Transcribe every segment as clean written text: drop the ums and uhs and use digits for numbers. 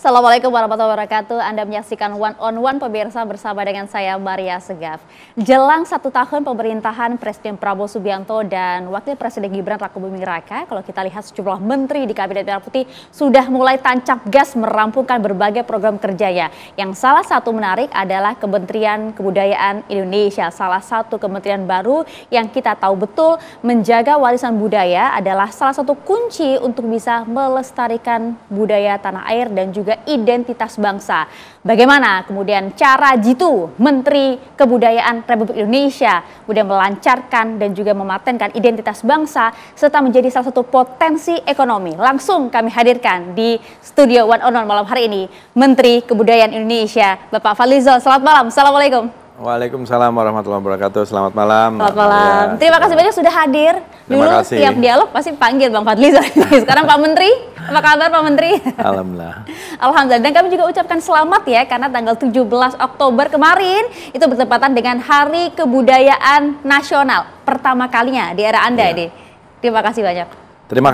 Assalamualaikum warahmatullahi wabarakatuh. Anda menyaksikan One on One pemirsa bersama dengan saya Maria Segaf. Jelang 1 tahun pemerintahan Presiden Prabowo Subianto dan Wakil Presiden Gibran Rakabuming Raka, kalau kita lihat sejumlah menteri di Kabinet Merah Putih sudah mulai tancap gas merampungkan berbagai program kerjanya. Yang salah satu menarik adalah Kementerian Kebudayaan Indonesia. Salah satu kementerian baru yang kita tahu betul menjaga warisan budaya adalah salah satu kunci untuk bisa melestarikan budaya tanah air dan juga identitas bangsa. Bagaimana kemudian cara jitu Menteri Kebudayaan Republik Indonesia kemudian melancarkan dan juga mematenkan identitas bangsa serta menjadi salah satu potensi ekonomi. Langsung kami hadirkan di studio One on One malam hari ini Menteri Kebudayaan Indonesia Bapak Fadlizon. Selamat malam. Assalamualaikum. Waalaikumsalam warahmatullahi wabarakatuh. Selamat malam. Selamat malam. Terima kasih banyak sudah hadir. Dulu setiap dialog pasti panggil Bang Fadlizon. Sekarang Pak Menteri, apa kabar Pak Menteri? Alhamdulillah. Alhamdulillah. Dan kami juga ucapkan selamat ya karena tanggal 17 Oktober kemarin itu bertepatan dengan Hari Kebudayaan Nasional pertama kalinya di era Anda ini. Terima kasih banyak. Terima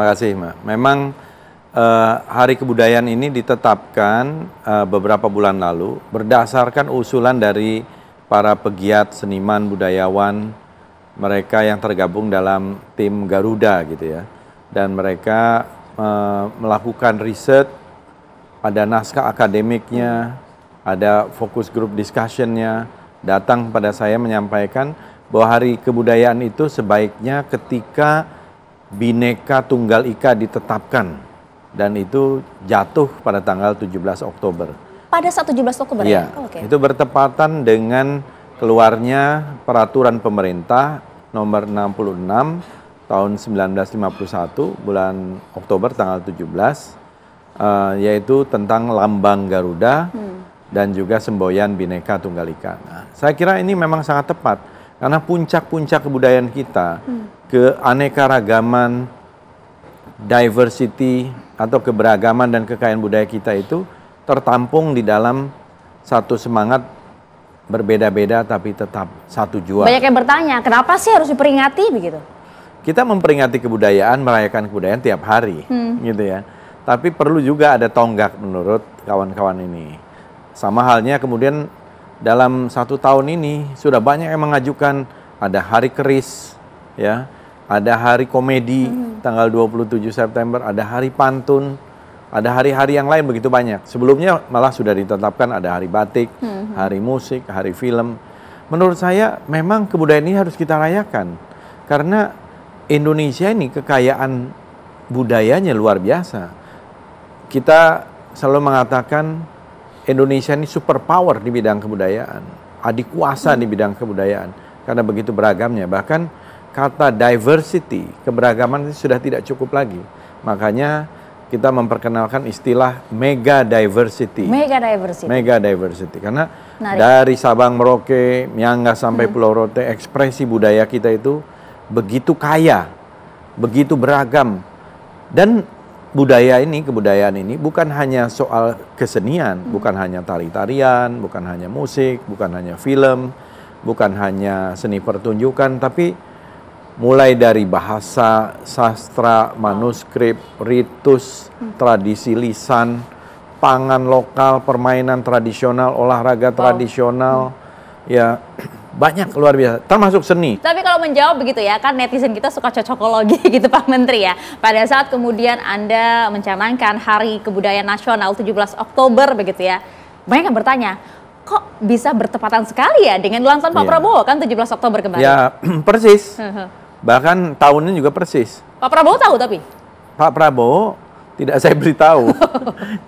kasih, Mbak. Memang Hari Kebudayaan ini ditetapkan beberapa bulan lalu berdasarkan usulan dari para pegiat, seniman, budayawan, mereka yang tergabung dalam tim Garuda gitu ya. Dan mereka melakukan riset, ada naskah akademiknya, ada focus group discussion-nya, datang pada saya menyampaikan bahwa Hari Kebudayaan itu sebaiknya ketika Bhinneka Tunggal Ika ditetapkan. Dan itu jatuh pada tanggal 17 Oktober. Pada saat 17 Oktober ya? Itu bertepatan dengan keluarnya peraturan pemerintah nomor 66 tahun 1951 bulan Oktober tanggal 17, yaitu tentang lambang Garuda dan juga semboyan Bhinneka Tunggal Ika. Nah, saya kira ini memang sangat tepat karena puncak-puncak kebudayaan kita, keanekaragaman, diversity atau keberagaman dan kekayaan budaya kita itu tertampung di dalam satu semangat berbeda-beda tapi tetap satu jua. Banyak yang bertanya, kenapa sih harus diperingati begitu? Kita memperingati kebudayaan, merayakan kebudayaan tiap hari, gitu ya. Tapi perlu juga ada tonggak menurut kawan-kawan ini. Sama halnya kemudian dalam 1 tahun ini sudah banyak yang mengajukan ada hari keris, ya. Ada hari komedi tanggal 27 September, ada hari pantun, ada hari-hari yang lain begitu banyak. Sebelumnya malah sudah ditetapkan ada hari batik, hari musik, hari film. Menurut saya memang kebudayaan ini harus kita rayakan. Karena Indonesia ini kekayaan budayanya luar biasa. Kita selalu mengatakan Indonesia ini superpower di bidang kebudayaan, adikuasa di bidang kebudayaan. Karena begitu beragamnya, bahkan kata diversity, keberagaman itu sudah tidak cukup lagi. Makanya kita memperkenalkan istilah mega diversity. Mega diversity. Karena dari Sabang Merauke, Myangga sampai Pulau Rote, ekspresi budaya kita itu begitu kaya, begitu beragam. Dan kebudayaan ini bukan hanya soal kesenian, bukan hanya tari-tarian, bukan hanya musik, bukan hanya film, bukan hanya seni pertunjukan, tapi mulai dari bahasa, sastra, manuskrip, ritus, tradisi lisan, pangan lokal, permainan tradisional, olahraga tradisional, ya banyak luar biasa, termasuk seni. Tapi kalau menjawab begitu ya, kan netizen kita suka cocokologi gitu Pak Menteri ya. Pada saat kemudian Anda mencanangkan Hari Kebudayaan Nasional 17 Oktober begitu ya, banyak yang bertanya, kok bisa bertepatan sekali ya dengan ulang tahun Pak Prabowo kan 17 Oktober kemarin? Ya persis. Bahkan tahunnya juga persis. Pak Prabowo tahu tapi? Pak Prabowo tidak saya beritahu.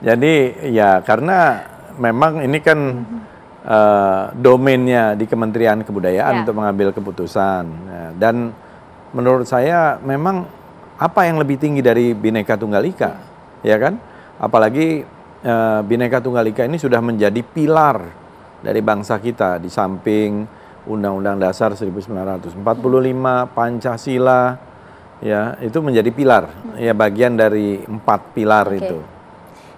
Jadi ya karena memang ini kan domainnya di Kementerian Kebudayaan untuk mengambil keputusan. Dan menurut saya memang apa yang lebih tinggi dari Bhinneka Tunggal Ika, ya kan? Apalagi Bhinneka Tunggal Ika ini sudah menjadi pilar dari bangsa kita di samping Undang-Undang Dasar 1945, Pancasila, ya itu menjadi pilar, ya bagian dari 4 pilar itu.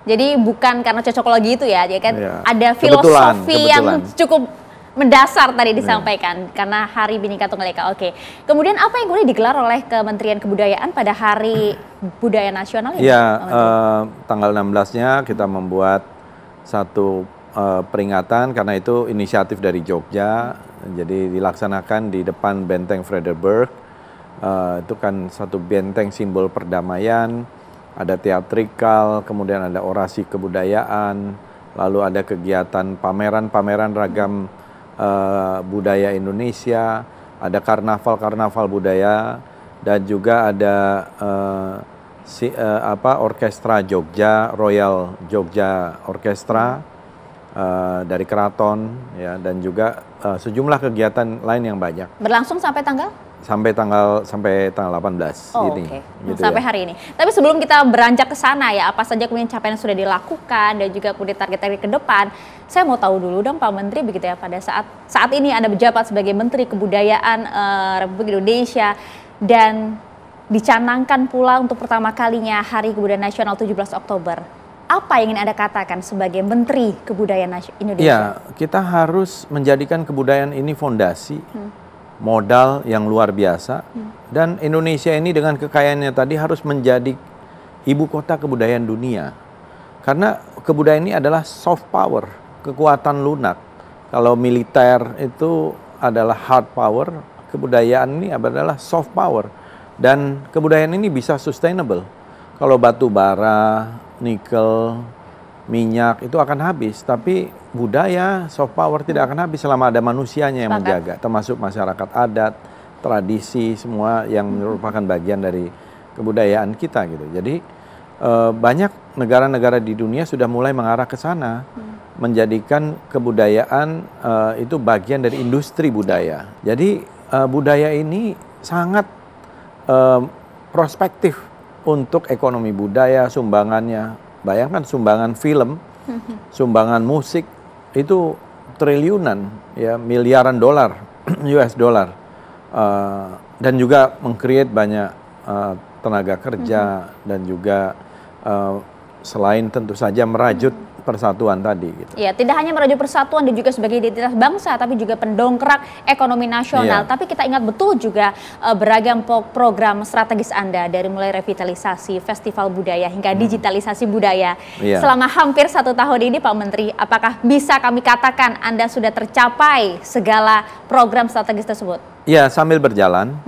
Jadi bukan karena cocokologi itu ya, kan ada filosofi yang cukup mendasar tadi disampaikan karena Hari Bhinneka Tunggal Ika. Oke. Kemudian apa yang kemudian digelar oleh Kementerian Kebudayaan pada Hari Budaya Nasional ini? Ya, tanggal 16-nya kita membuat satu peringatan karena itu inisiatif dari Jogja. Jadi dilaksanakan di depan Benteng Frederberg. Itu kan satu benteng simbol perdamaian. Ada teatrikal, kemudian ada orasi kebudayaan, lalu ada kegiatan pameran-pameran ragam budaya Indonesia, ada karnaval-karnaval budaya, dan juga ada orkestra Jogja, Royal Jogja Orkestra dari keraton, ya, dan juga sejumlah kegiatan lain yang banyak. Berlangsung sampai tanggal? Sampai tanggal 18 ini. Oke. Gitu Sampai ya. hari ini. Tapi sebelum kita beranjak ke sana ya, apa saja kemudian capaian yang sudah dilakukan dan juga kemudian target-target ke depan, saya mau tahu dulu dong Pak Menteri begitu ya, pada saat ini Anda menjabat sebagai Menteri Kebudayaan Republik Indonesia dan dicanangkan pula untuk pertama kalinya Hari Kebudayaan Nasional 17 Oktober. Apa yang ingin Anda katakan sebagai Menteri Kebudayaan Indonesia? Ya, kita harus menjadikan kebudayaan ini fondasi. Modal yang luar biasa, dan Indonesia ini dengan kekayaannya tadi harus menjadi ibu kota kebudayaan dunia, karena kebudayaan ini adalah soft power, kekuatan lunak. Kalau militer itu adalah hard power, kebudayaan ini adalah soft power, dan kebudayaan ini bisa sustainable. Kalau batu bara, nikel, minyak itu akan habis, tapi budaya, soft power tidak akan habis selama ada manusianya yang menjaga, termasuk masyarakat adat, tradisi, semua yang merupakan bagian dari kebudayaan kita gitu. Jadi banyak negara-negara di dunia sudah mulai mengarah ke sana, menjadikan kebudayaan itu bagian dari industri budaya. Jadi budaya ini sangat prospektif untuk ekonomi budaya, sumbangannya. Bayangkan sumbangan film, sumbangan musik itu triliunan, ya, miliaran dolar, US dollar, dan juga meng-create banyak tenaga kerja dan juga selain tentu saja merajut persatuan tadi. Gitu. Ya, tidak hanya merajut persatuan dan juga sebagai identitas bangsa, tapi juga pendongkrak ekonomi nasional. Tapi kita ingat betul juga beragam program strategis Anda dari mulai revitalisasi, festival budaya hingga digitalisasi budaya. Selama hampir 1 tahun ini Pak Menteri, apakah bisa kami katakan Anda sudah tercapai segala program strategis tersebut? Ya, sambil berjalan.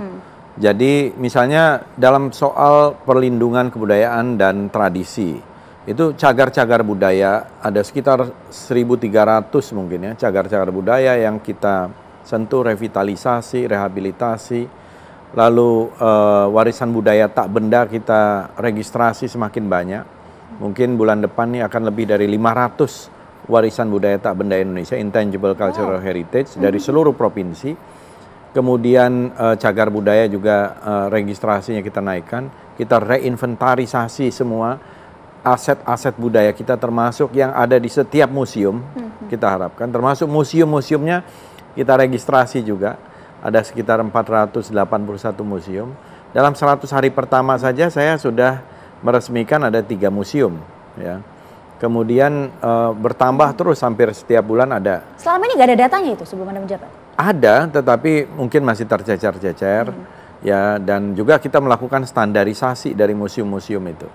Jadi misalnya dalam soal perlindungan kebudayaan dan tradisi, itu cagar-cagar budaya ada sekitar 1.300 mungkin ya, cagar-cagar budaya yang kita sentuh, revitalisasi, rehabilitasi. Lalu warisan budaya tak benda kita registrasi semakin banyak. Mungkin bulan depan ini akan lebih dari 500 warisan budaya tak benda Indonesia, intangible cultural heritage dari seluruh provinsi. Kemudian cagar budaya juga registrasinya kita naikkan, kita reinventarisasi semua aset-aset budaya kita, termasuk yang ada di setiap museum, kita harapkan, termasuk museum-museumnya kita registrasi juga, ada sekitar 481 museum. Dalam 100 hari pertama saja saya sudah meresmikan ada 3 museum, ya. Kemudian bertambah terus, hampir setiap bulan ada. Selama ini nggak ada datanya itu sebelum Anda menjabat? Ada, tetapi mungkin masih tercecer-cecer, ya, dan juga kita melakukan standarisasi dari museum-museum itu.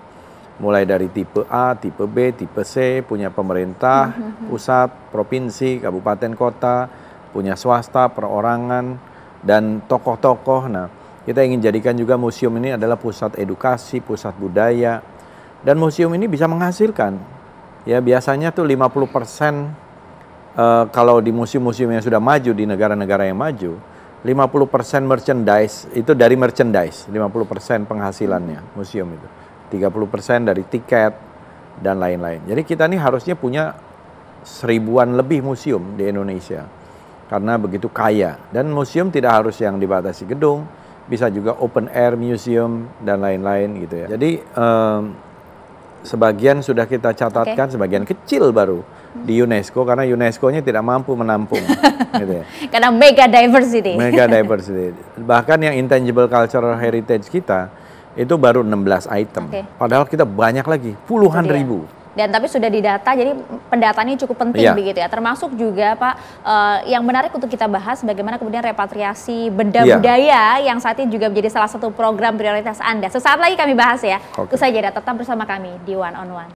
Mulai dari tipe A, tipe B, tipe C, punya pemerintah, pusat, provinsi, kabupaten, kota, punya swasta, perorangan, dan tokoh-tokoh. Nah, kita ingin jadikan juga museum ini adalah pusat edukasi, pusat budaya, dan museum ini bisa menghasilkan. Ya, biasanya tuh 50%, kalau di museum-museum yang sudah maju, di negara-negara yang maju, 50% merchandise, itu dari merchandise, 50% penghasilannya museum itu. 30% dari tiket, dan lain-lain. Jadi kita ini harusnya punya 1000-an lebih museum di Indonesia. Karena begitu kaya. Dan museum tidak harus yang dibatasi gedung, bisa juga open air museum, dan lain-lain gitu ya. Jadi sebagian sudah kita catatkan, sebagian kecil baru di UNESCO, karena UNESCO-nya tidak mampu menampung. Gitu ya. Karena mega diversity. Mega diversity. Bahkan yang intangible cultural heritage kita, itu baru 16 item. Padahal kita banyak lagi, puluhan ribu. Dan tapi sudah didata, jadi pendataan ini cukup penting begitu ya. Termasuk juga Pak, yang menarik untuk kita bahas bagaimana kemudian repatriasi benda budaya yang saat ini juga menjadi salah satu program prioritas Anda. Sesaat lagi kami bahas ya. Usai jeda, tetap bersama kami di One on One.